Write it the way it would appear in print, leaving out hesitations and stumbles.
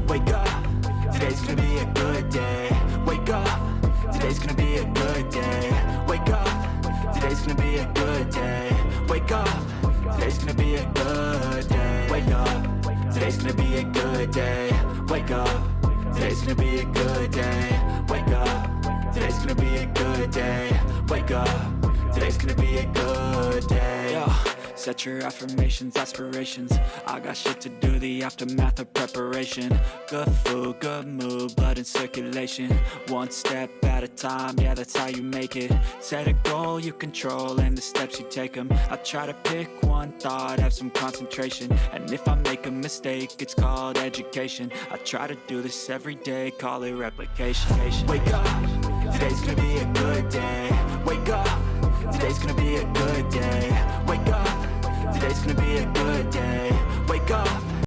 Wake up, today's gonna be a good day. Wake up, today's gonna be a good day. Wake up, today's gonna be a good day. Wake up, today's gonna be a good day. Wake up, today's gonna be a good day. Wake up, today's gonna be a good day. Wake up, today's gonna be a good day. Wake up, today's gonna be a good day. Yo, set your affirmations, aspirations. I got shit to do, the aftermath of preparation. Good food, good mood, blood in circulation. One step at a time, yeah, that's how you make it. Set a goal you control and the steps you take them. I try to pick one thought, have some concentration. And if I make a mistake, it's called education. I try to do this every day, call it replication. Wake up, today's gonna be a good day. Wake up, today's gonna be a good day. Wake up, today's gonna be a good day. Wake up,